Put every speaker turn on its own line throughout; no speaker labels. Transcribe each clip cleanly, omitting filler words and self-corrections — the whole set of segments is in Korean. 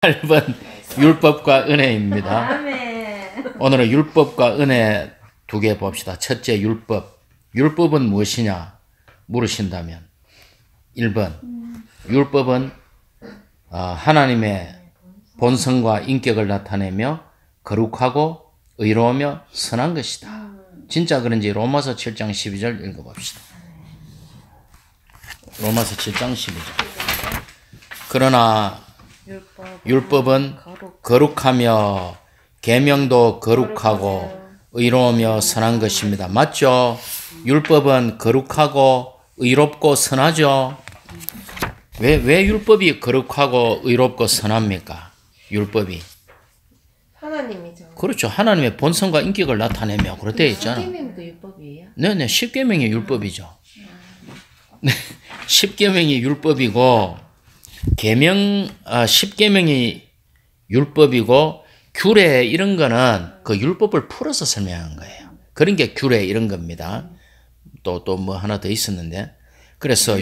8번 율법과 은혜입니다.
아멘.
오늘은 율법과 은혜 두 개 봅시다. 첫째 율법. 율법은 무엇이냐 물으신다면 1번 율법은 하나님의 본성과 인격을 나타내며 거룩하고 의로우며 선한 것이다. 진짜 그런지 로마서 7장 12절 읽어봅시다. 로마서 7장 12절. 그러나 율법은 거룩하며 계명도 거룩하고 의로우며 선한 것입니다. 맞죠? 율법은 거룩하고 의롭고 선하죠? 왜 율법이 거룩하고 의롭고 선합니까? 율법이.
하나님이죠.
그렇죠. 하나님의 본성과 인격을 나타내며 그렇게 있잖아.
10계명도 율법이에요?
네네. 10계명이 율법이죠. 네. 10계명이 율법이고 계명 10계명이 율법이고 규례 이런 거는 그 율법을 풀어서 설명한 거예요. 그런 게 규례 이런 겁니다. 또 뭐 하나 더 있었는데 그래서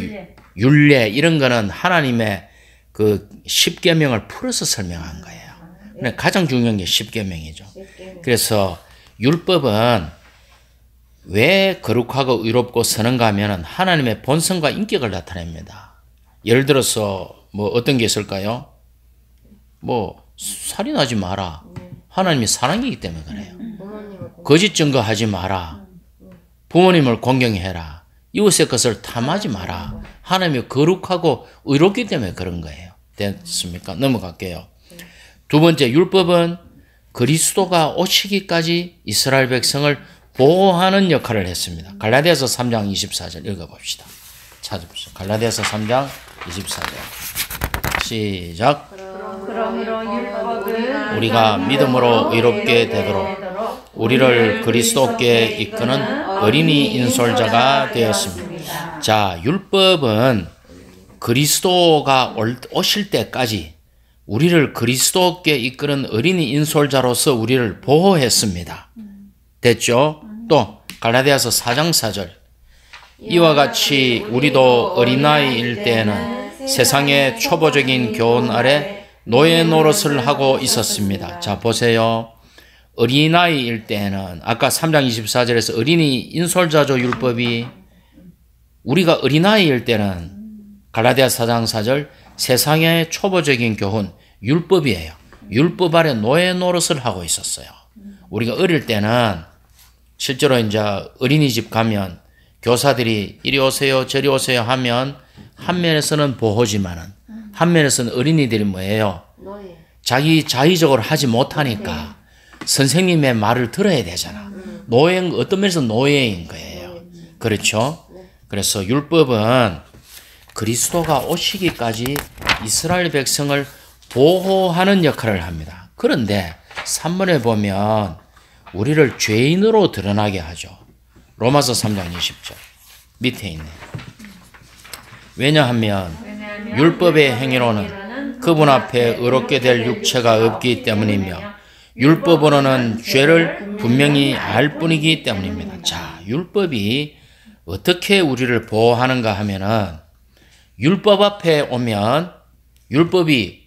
율례 이런 거는 하나님의 그 10계명을 풀어서 설명한 거예요. 가장 중요한 게 10계명이죠. 그래서 율법은 왜 거룩하고 의롭고 선한가 하면은 하나님의 본성과 인격을 나타냅니다. 예를 들어서 뭐 어떤 게 있을까요? 뭐 살인하지 마라. 하나님이 사랑이기 때문에 그래요. 거짓 증거하지 마라. 부모님을 공경해라. 이웃의 것을 탐하지 마라. 하나님이 거룩하고 의롭기 때문에 그런 거예요. 됐습니까? 넘어갈게요. 두 번째 율법은 그리스도가 오시기까지 이스라엘 백성을 보호하는 역할을 했습니다. 갈라디아서 3장 24절 읽어봅시다. 찾아보시죠. 갈라디아서 3장 24절. 시작.
그러므로 율법은
우리가 믿음으로 의롭게 되도록 우리를 그리스도께 이끄는 어린이 인솔자가 되었습니다. 자, 율법은 그리스도가 오실 때까지 우리를 그리스도께 이끄는 어린이 인솔자로서 우리를 보호했습니다. 됐죠? 또 갈라디아서 4장 4절. 이와 같이 우리도 어린아이일 때에는 세상의 초보적인 교훈 아래 노예 노릇을 하고 있었습니다. 자, 보세요. 어린아이일 때에는 아까 3장 24절에서 어린이 인솔자조 율법이 우리가 어린아이일 때는 갈라디아 4장 4절 세상의 초보적인 교훈 율법이에요. 율법 아래 노예 노릇을 하고 있었어요. 우리가 어릴 때는 실제로 이제 어린이집 가면 교사들이 이리 오세요 저리 오세요 하면 한 면에서는 보호지만은 한 면에서는 어린이들이 뭐예요? 자기 자의적으로 하지 못하니까 선생님의 말을 들어야 되잖아. 노예인 어떤 면에서 노예인 거예요. 그렇죠? 그래서 율법은 그리스도가 오시기까지 이스라엘 백성을 보호하는 역할을 합니다. 그런데 3번에 보면 우리를 죄인으로 드러나게 하죠. 로마서 3장 20절 밑에 있네. 왜냐하면 율법의 행위로는 그분 앞에 의롭게 될 육체가 없기 때문이며 율법으로는 죄를 분명히 알 뿐이기 때문입니다. 자, 율법이 어떻게 우리를 보호하는가 하면은 율법 앞에 오면 율법이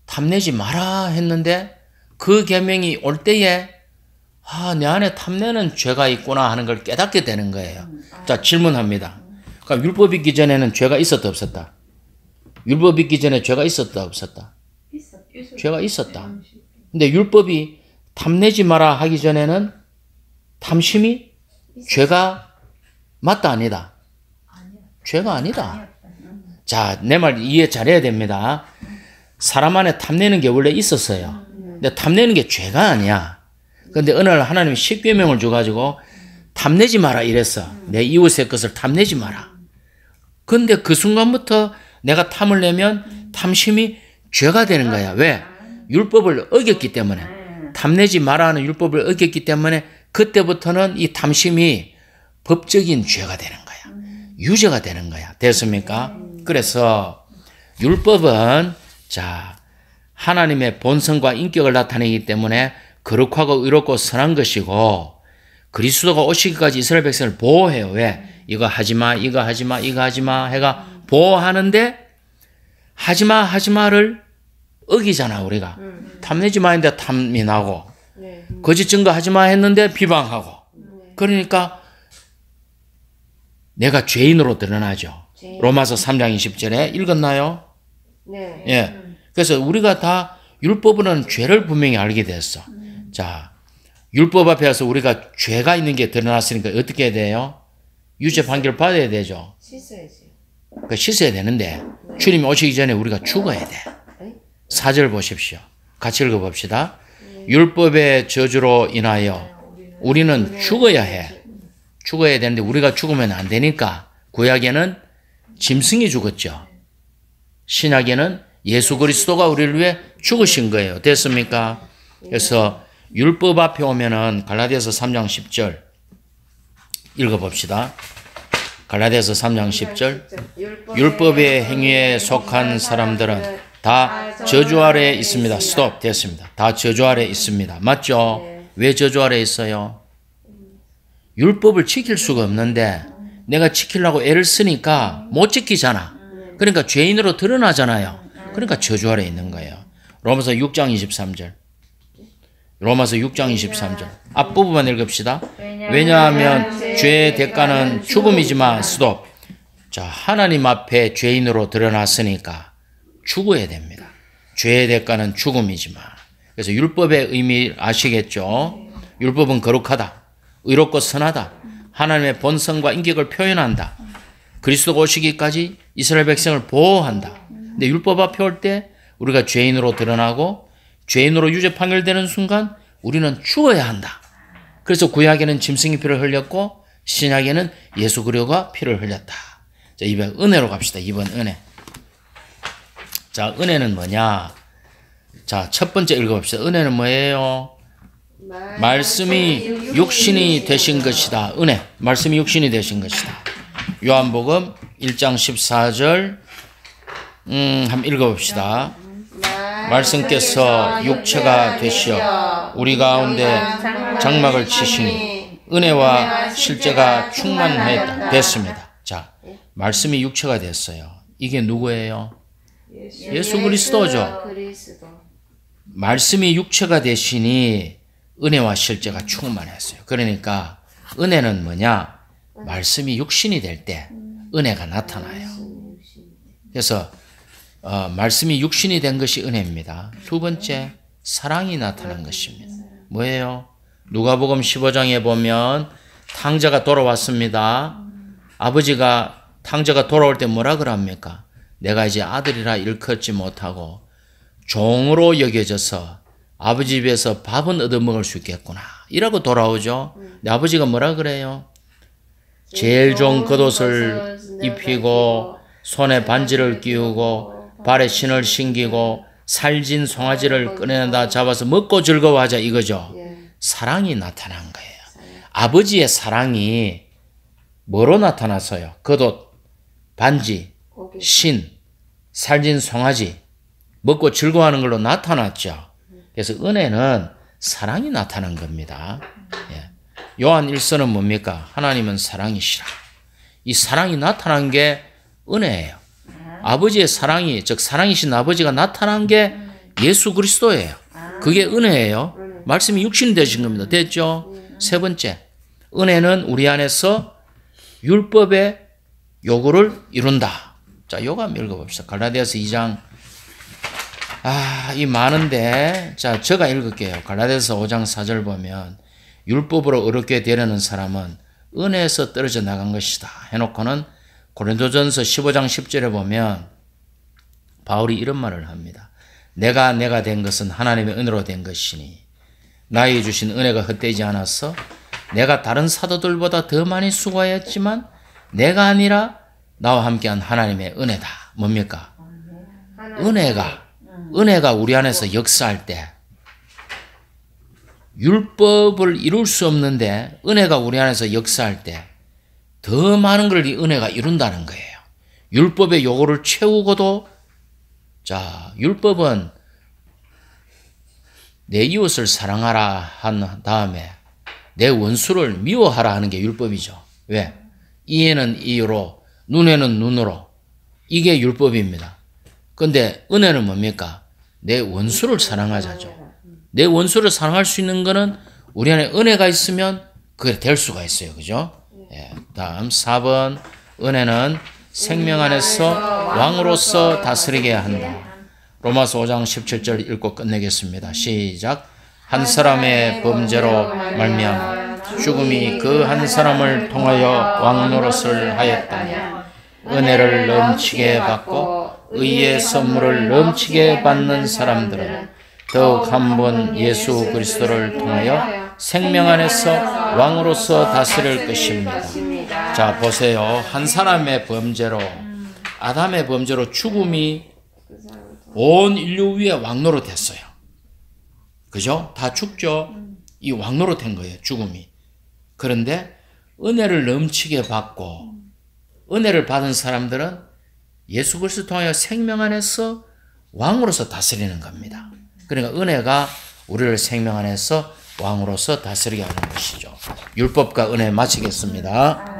탐내지 마라 했는데 그 계명이 올 때에 내 안에 탐내는 죄가 있구나 하는 걸 깨닫게 되는 거예요. 자, 질문합니다. 그러니까 율법 있기 전에는 죄가 있었다 없었다? 율법 있기 전에 죄가 있었다 없었다? 죄가 있었다. 근데 율법이 탐내지 마라 하기 전에는 탐심이 죄가 맞다 아니다? 죄가 아니다. 자, 내 말 이해 잘해야 됩니다. 사람 안에 탐내는 게 원래 있었어요. 근데 탐내는 게 죄가 아니야. 근데 어느 날 하나님이 10계명을 줘가지고 탐내지 마라 이랬어. 내 이웃의 것을 탐내지 마라. 근데 그 순간부터 내가 탐을 내면 탐심이 죄가 되는 거야. 왜? 율법을 어겼기 때문에. 탐내지 마라 하는 율법을 어겼기 때문에 그때부터는 이 탐심이 법적인 죄가 되는 거야. 유죄가 되는 거야. 됐습니까? 그래서 율법은 자, 하나님의 본성과 인격을 나타내기 때문에 거룩하고 의롭고 선한 것이고 그리스도가 오시기까지 이스라엘 백성을 보호해요. 왜? 이거 하지마, 이거 하지마, 이거 하지마 해가 보호하는데 하지마, 하지마를 어기잖아 우리가. 탐내지 마 했는데 탐이 나고
네.
거짓 증거하지 마 했는데 비방하고. 그러니까 내가 죄인으로 드러나죠. 로마서 3장 20절에 읽었나요?
네.
예. 그래서 우리가 다 율법으로는 죄를 분명히 알게 됐어. 자, 율법 앞에서 우리가 죄가 있는 게 드러났으니까 어떻게 해야 돼요? 유죄 판결 받아야 되죠.
씻어야지.
그 씻어야 되는데 주님이 오시기 전에 우리가 죽어야 돼. 4절 보십시오. 같이 읽어봅시다. 율법의 저주로 인하여 우리는 죽어야 해. 죽어야 되는데 우리가 죽으면 안 되니까 구약에는 짐승이 죽었죠. 신약에는 예수 그리스도가 우리를 위해 죽으신 거예요. 됐습니까? 그래서 율법 앞에 오면은 갈라디아서 3장 10절 읽어봅시다. 갈라디아서 3장 10절 율법의 행위에 속한 사람들은 다 저주 아래에 있습니다. 스톱. 됐습니다. 다 저주 아래에 있습니다. 맞죠? 왜 저주 아래에 있어요? 율법을 지킬 수가 없는데 내가 지키려고 애를 쓰니까 못 지키잖아. 그러니까 죄인으로 드러나잖아요. 그러니까 저주 아래에 있는 거예요. 로마서 6장 23절. 로마서 6장 23절. 앞부분만 읽읍시다. 왜냐하면 죄의 대가는 죽음이지만 스톱. 자, 하나님 앞에 죄인으로 드러났으니까 죽어야 됩니다. 죄의 대가는 죽음이지만. 그래서 율법의 의미 아시겠죠? 율법은 거룩하다. 의롭고 선하다. 하나님의 본성과 인격을 표현한다. 그리스도가 오시기까지 이스라엘 백성을 보호한다. 근데 율법 앞에 올 때 우리가 죄인으로 드러나고 죄인으로 유죄 판결되는 순간 우리는 죽어야 한다. 그래서 구약에는 짐승이 피를 흘렸고 신약에는 예수 그리스도가 피를 흘렸다. 자, 이번 은혜로 갑시다. 이번 은혜. 자, 은혜는 뭐냐? 자, 첫 번째 읽어봅시다. 은혜는 뭐예요? 말씀이 육신이 되신 것이다. 은혜. 말씀이 육신이 되신 것이다. 요한복음 1장 14절 한번 읽어봅시다. 말씀께서 육체가 되시어 우리 가운데 장막을 치시니 은혜와 실제가 충만하였다. 됐습니다. 자, 말씀이 육체가 됐어요. 이게 누구예요? 예수 그리스도죠. 말씀이 육체가 되시니 은혜와 실제가 충만했어요. 그러니까 은혜는 뭐냐? 말씀이 육신이 될 때 은혜가 나타나요. 그래서 말씀이 육신이 된 것이 은혜입니다. 두 번째, 사랑이 나타난 것입니다. 뭐예요? 누가복음 15장에 보면 탕자가 돌아왔습니다. 아버지가 탕자가 돌아올 때 뭐라 그럽니까? 내가 이제 아들이라 일컫지 못하고 종으로 여겨져서 아버지 집에서 밥은 얻어먹을 수 있겠구나. 이라고 돌아오죠. 근데 아버지가 뭐라 그래요? 제일 좋은 겉옷을 입히고 손에 반지를 끼우고 발에 신을 신기고 살진 송아지를 꺼내다 잡아서 먹고 즐거워하자 이거죠. 사랑이 나타난 거예요. 아버지의 사랑이 뭐로 나타났어요? 겉옷, 반지, 신, 살진 송아지 먹고 즐거워하는 걸로 나타났죠. 그래서 은혜는 사랑이 나타난 겁니다. 예. 요한 1서는 뭡니까? 하나님은 사랑이시라. 이 사랑이 나타난 게 은혜예요. 아버지의 사랑이, 즉 사랑이신 아버지가 나타난 게 예수 그리스도예요. 그게 은혜예요. 말씀이 육신이 되신 겁니다. 됐죠? 세 번째, 은혜는 우리 안에서 율법의 요구를 이룬다. 자, 요거 한번 읽어봅시다. 갈라디아서 2장. 이 많은데, 자, 제가 읽을게요. 갈라디아서 5장 4절 보면 율법으로 어렵게 되려는 사람은 은혜에서 떨어져 나간 것이다. 해놓고는 고린도전서 15장 10절에 보면 바울이 이런 말을 합니다. 내가 된 것은 하나님의 은혜로 된 것이니 나에게 주신 은혜가 헛되지 않았어. 내가 다른 사도들보다 더 많이 수고하였지만 내가 아니라 나와 함께한 하나님의 은혜다. 뭡니까? 은혜가 우리 안에서 역사할 때 율법을 이룰 수 없는데 은혜가 우리 안에서 역사할 때 더 많은 걸 이 은혜가 이룬다는 거예요. 율법의 요구를 채우고도, 자, 율법은 내 이웃을 사랑하라 한 다음에 내 원수를 미워하라 하는 게 율법이죠. 왜? 이에는 이로, 눈에는 눈으로. 이게 율법입니다. 근데 은혜는 뭡니까? 내 원수를 사랑하자죠. 내 원수를 사랑할 수 있는 거는 우리 안에 은혜가 있으면 그게 될 수가 있어요. 그죠? 예, 다음 4번. 은혜는 생명 안에서 왕으로서 다스리게 한다. 로마서 5장 17절 읽고 끝내겠습니다. 시작. 한 사람의 범죄로 말미암아 죽음이 그 한 사람을 통하여 왕노릇을 하였다니 은혜를 넘치게 받고 의의 선물을 넘치게 받는 사람들은 더욱 한 번 예수 그리스도를 통하여 생명 안에서 왕으로서 다스릴 것입니다. 자, 보세요. 한 사람의 범죄로, 아담의 범죄로 죽음이 온 인류 위에 왕노릇 했어요. 그죠? 다 죽죠? 이 왕노릇 한 거예요, 죽음이. 그런데 은혜를 넘치게 받고, 은혜를 받은 사람들은 예수 그리스도 통하여 생명 안에서 왕으로서 다스리는 겁니다. 그러니까 은혜가 우리를 생명 안에서 왕으로서 다스리게 하는 것이죠. 율법과 은혜 마치겠습니다.